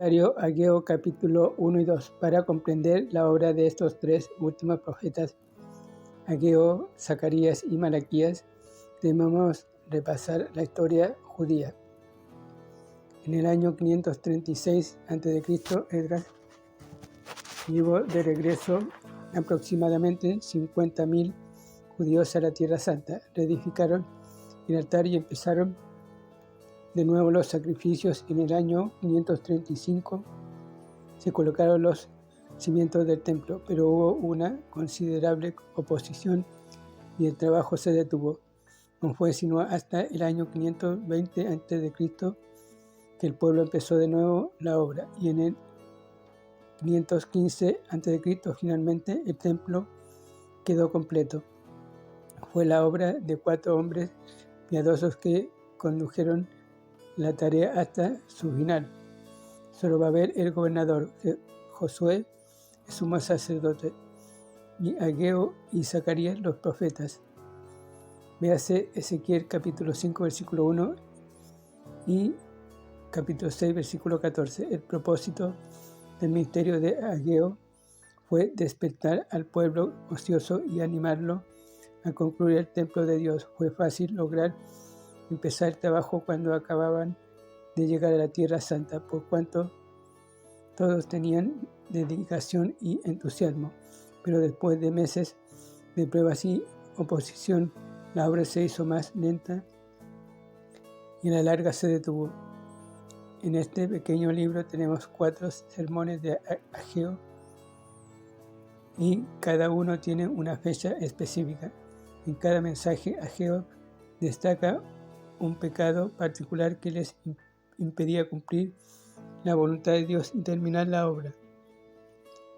Ageo capítulo 1 y 2. Para comprender la obra de estos tres últimos profetas, Ageo, Zacarías y Malaquías, debemos repasar la historia judía. En el año 536 a.C., Esdras llevó de regreso aproximadamente 50.000 judíos a la Tierra Santa. Reedificaron el altar y empezaron de nuevo los sacrificios. En el año 535 se colocaron los cimientos del templo, pero hubo una considerable oposición y el trabajo se detuvo. No fue sino hasta el año 520 a.C. que el pueblo empezó de nuevo la obra, y en el 515 a.C. finalmente el templo quedó completo. Fue la obra de 4 hombres piadosos que condujeron la tarea hasta su final: Zorobabel el gobernador, Josué el sumo sacerdote, y Ageo y Zacarías los profetas. Véase Ezequiel capítulo 5 versículo 1 y capítulo 6 versículo 14. El propósito del ministerio de Ageo fue despertar al pueblo ocioso y animarlo a concluir el templo de Dios. Fue fácil lograr empezar el trabajo cuando acababan de llegar a la Tierra Santa, por cuanto todos tenían dedicación y entusiasmo, pero después de meses de pruebas y oposición, la obra se hizo más lenta y a la larga se detuvo. En este pequeño libro tenemos 4 sermones de Ageo y cada uno tiene una fecha específica. En cada mensaje, Ageo destaca un pecado particular que les impedía cumplir la voluntad de Dios y terminar la obra.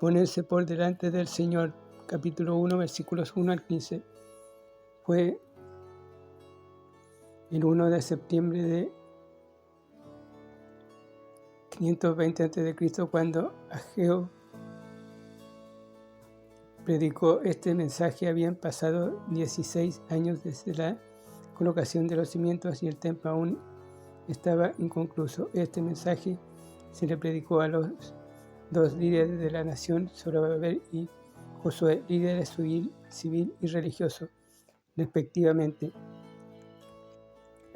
Ponerse por delante del Señor, capítulo 1, versículos 1 al 15. Fue el 1 de septiembre de 520 a.C. cuando Ageo predicó este mensaje. Habían pasado 16 años desde la colocación de los cimientos y el templo aún estaba inconcluso. Este mensaje se le predicó a los 2 líderes de la nación, Zorobabel y Josué, líderes civil y religioso, respectivamente.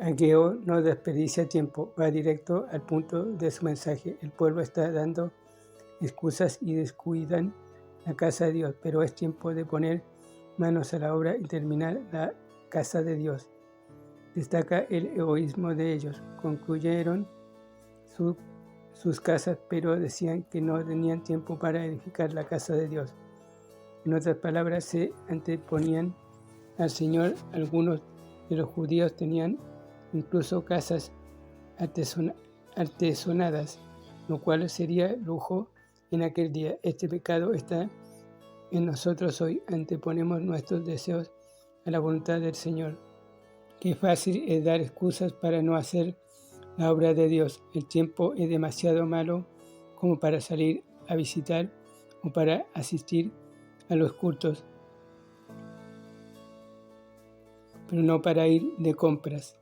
Ageo no desperdicia tiempo, va directo al punto de su mensaje. El pueblo está dando excusas y descuidan la casa de Dios, pero es tiempo de poner manos a la obra y terminar la casa de Dios. Destaca el egoísmo de ellos. Concluyeron sus casas, pero decían que no tenían tiempo para edificar la casa de Dios. En otras palabras, se anteponían al Señor. Algunos de los judíos tenían incluso casas artesonadas, lo cual sería lujo en aquel día. Este pecado está en nosotros hoy. Anteponemos nuestros deseos a la voluntad del Señor. Qué fácil es dar excusas para no hacer la obra de Dios. El tiempo es demasiado malo como para salir a visitar o para asistir a los cultos, pero no para ir de compras.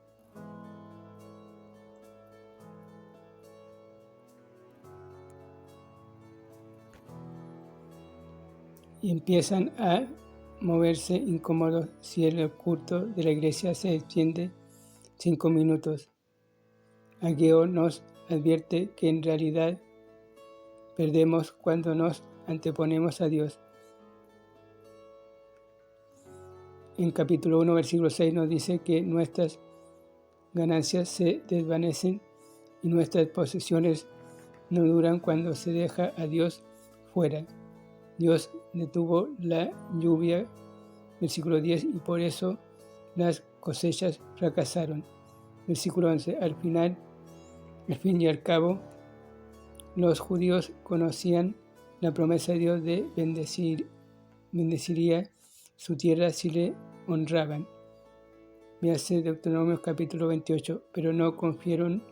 Y empiezan a moverse incómodos si el culto de la iglesia se extiende 5 minutos. Ageo nos advierte que en realidad perdemos cuando nos anteponemos a Dios. En capítulo 1, versículo 6 nos dice que nuestras ganancias se desvanecen y nuestras posesiones no duran cuando se deja a Dios fuera. Dios detuvo la lluvia, versículo 10, y por eso las cosechas fracasaron. Versículo 11, al fin y al cabo, los judíos conocían la promesa de Dios de bendeciría su tierra si le honraban. Véase Deuteronomio capítulo 28, pero no confiaron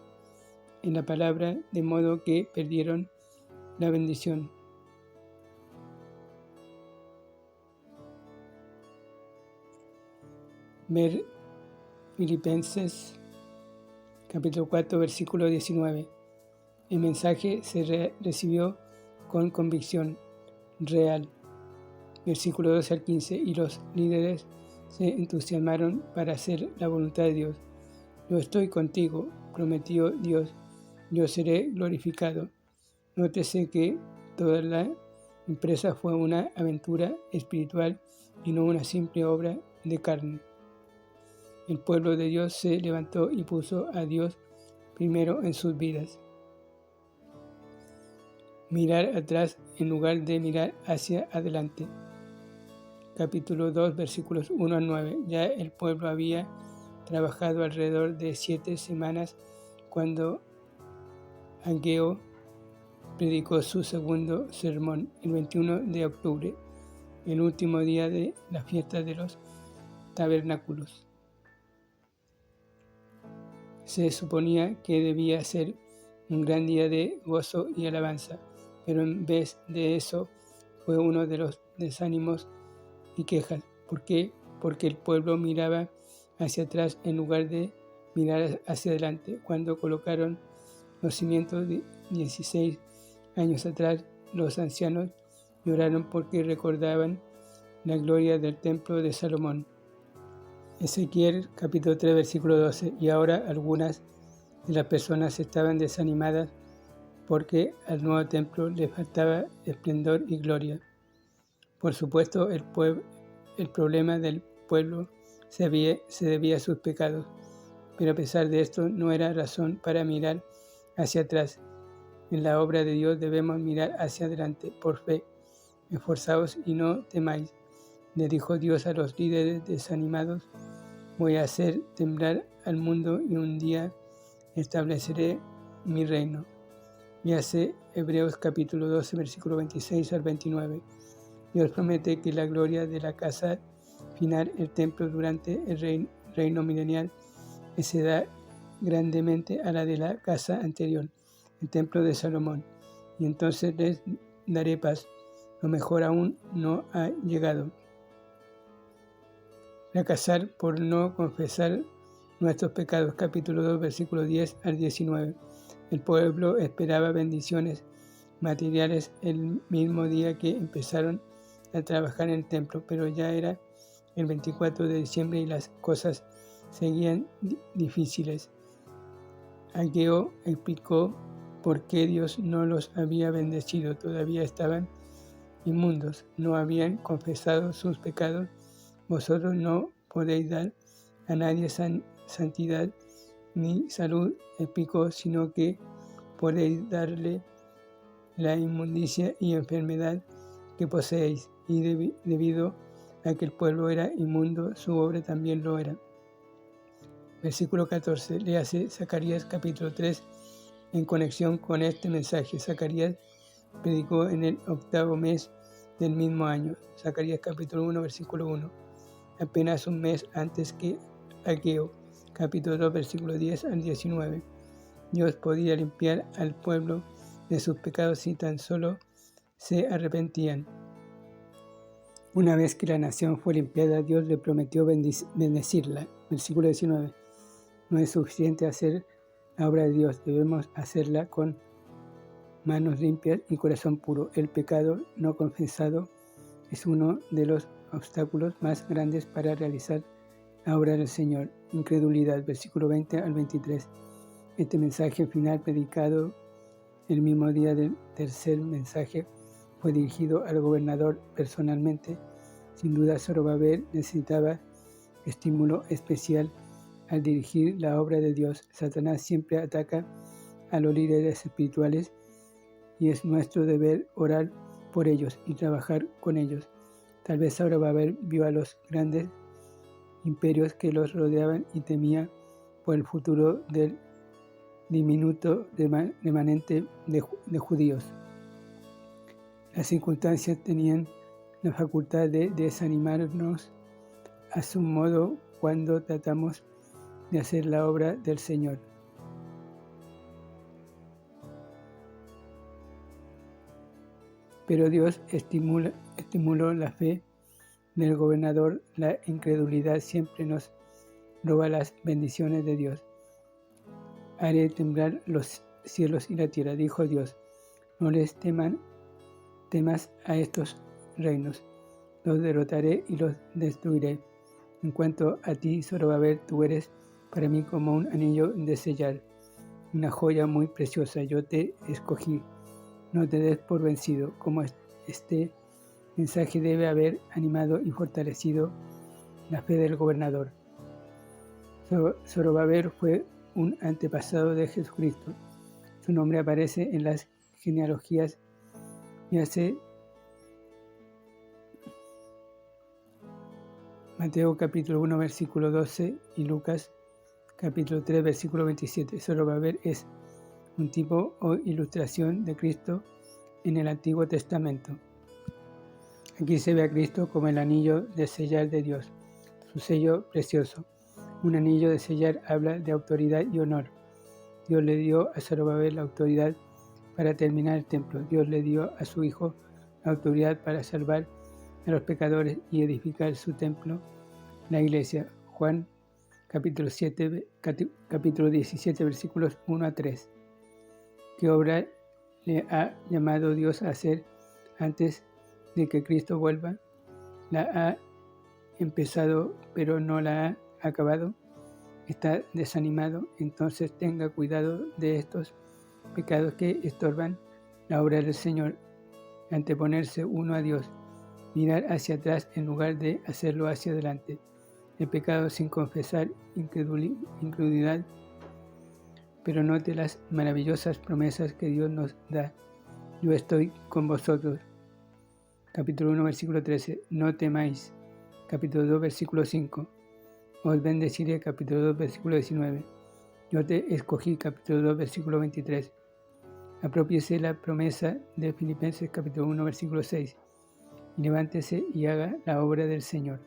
en la palabra, de modo que perdieron la bendición. Ver Filipenses capítulo 4 versículo 19. El mensaje se recibió con convicción real. Versículo 12 al 15. Y los líderes se entusiasmaron para hacer la voluntad de Dios. Yo estoy contigo, prometió Dios, yo seré glorificado. Nótese que toda la empresa fue una aventura espiritual y no una simple obra de carne. El pueblo de Dios se levantó y puso a Dios primero en sus vidas. Mirar atrás en lugar de mirar hacia adelante. Capítulo 2, versículos 1 al 9. Ya el pueblo había trabajado alrededor de 7 semanas cuando Ageo predicó su segundo sermón el 21 de octubre, el último día de la fiesta de los tabernáculos. Se suponía que debía ser un gran día de gozo y alabanza, pero en vez de eso fue uno de los desánimos y quejas. ¿Por qué? Porque el pueblo miraba hacia atrás en lugar de mirar hacia adelante. Cuando colocaron los cimientos de 16 años atrás, los ancianos lloraron porque recordaban la gloria del templo de Salomón. Ezequiel capítulo 3 versículo 12. Y ahora algunas de las personas estaban desanimadas porque al nuevo templo le faltaba esplendor y gloria. Por supuesto, el problema del pueblo se debía a sus pecados, pero a pesar de esto no era razón para mirar hacia atrás. En la obra de Dios debemos mirar hacia adelante por fe. Esforzaos y no temáis, le dijo Dios a los líderes desanimados. Voy a hacer temblar al mundo y un día estableceré mi reino. Léase Hebreos capítulo 12, versículo 26 al 29. Dios promete que la gloria de la casa final, el templo durante el reino milenial, excederá grandemente a la de la casa anterior, el templo de Salomón, y entonces les daré paz. Lo mejor aún no ha llegado. Fracasar por no confesar nuestros pecados, capítulo 2, versículos 10 al 19. El pueblo esperaba bendiciones materiales el mismo día que empezaron a trabajar en el templo, pero ya era el 24 de diciembre y las cosas seguían difíciles. Ageo explicó por qué Dios no los había bendecido. Todavía estaban inmundos, no habían confesado sus pecados. Vosotros no podéis dar a nadie santidad ni salud, explicó, sino que podéis darle la inmundicia y enfermedad que poseéis, y debido a que el pueblo era inmundo, su obra también lo era. Versículo 14. Léase Zacarías capítulo 3 en conexión con este mensaje. Zacarías predicó en el 8º mes del mismo año. Zacarías capítulo 1, versículo 1. Apenas un mes antes que Ageo, capítulo 2, versículo 10 al 19. Dios podía limpiar al pueblo de sus pecados si tan solo se arrepentían. Una vez que la nación fue limpiada, Dios le prometió bendecirla. Versículo 19. No es suficiente hacer la obra de Dios, debemos hacerla con manos limpias y corazón puro. El pecado no confesado es uno de los obstáculos más grandes para realizar la obra del Señor. Incredulidad, versículo 20 al 23. Este mensaje final, predicado el mismo día del tercer mensaje, fue dirigido al gobernador personalmente. Sin duda, Zorobabel necesitaba estímulo especial al dirigir la obra de Dios. Satanás siempre ataca a los líderes espirituales y es nuestro deber orar por ellos y trabajar con ellos. Tal vez Zorobabel vio a los grandes imperios que los rodeaban y temía por el futuro del diminuto remanente de judíos. Las circunstancias tenían la facultad de desanimarnos a su modo cuando tratamos de hacer la obra del Señor. Pero Dios estimuló la fe del gobernador. La incredulidad siempre nos roba las bendiciones de Dios. Haré temblar los cielos y la tierra. Dijo Dios, no les temas a estos reinos, los derrotaré y los destruiré. En cuanto a ti, Zorobabel, tú eres para mí como un anillo de sellar, una joya muy preciosa. Yo te escogí, no te des por vencido. Como este mensaje debe haber animado y fortalecido la fe del gobernador. Zorobabel fue un antepasado de Jesucristo. Su nombre aparece en las genealogías y hace Mateo capítulo 1 versículo 12 y Lucas capítulo 3 versículo 27. Zorobabel es un tipo o ilustración de Cristo en el Antiguo Testamento. Aquí se ve a Cristo como el anillo de sellar de Dios, su sello precioso. Un anillo de sellar habla de autoridad y honor. Dios le dio a Zorobabel la autoridad para terminar el templo. Dios le dio a su Hijo la autoridad para salvar a los pecadores y edificar su templo, la iglesia. Juan capítulo 17 versículos 1 a 3. ¿Qué obra le ha llamado Dios a hacer antes de que Cristo vuelva? La ha empezado, pero no la ha acabado. Está desanimado, entonces tenga cuidado de estos pecados que estorban la obra del Señor. Anteponerse uno a Dios, mirar hacia atrás en lugar de hacerlo hacia adelante. El pecado sin confesar, incredulidad. Pero note las maravillosas promesas que Dios nos da. Yo estoy con vosotros. Capítulo 1, versículo 13. No temáis. Capítulo 2, versículo 5. Os bendeciré. Capítulo 2, versículo 19. Yo te escogí. Capítulo 2, versículo 23. Apropiese la promesa de Filipenses capítulo 1, versículo 6. Y levántese y haga la obra del Señor.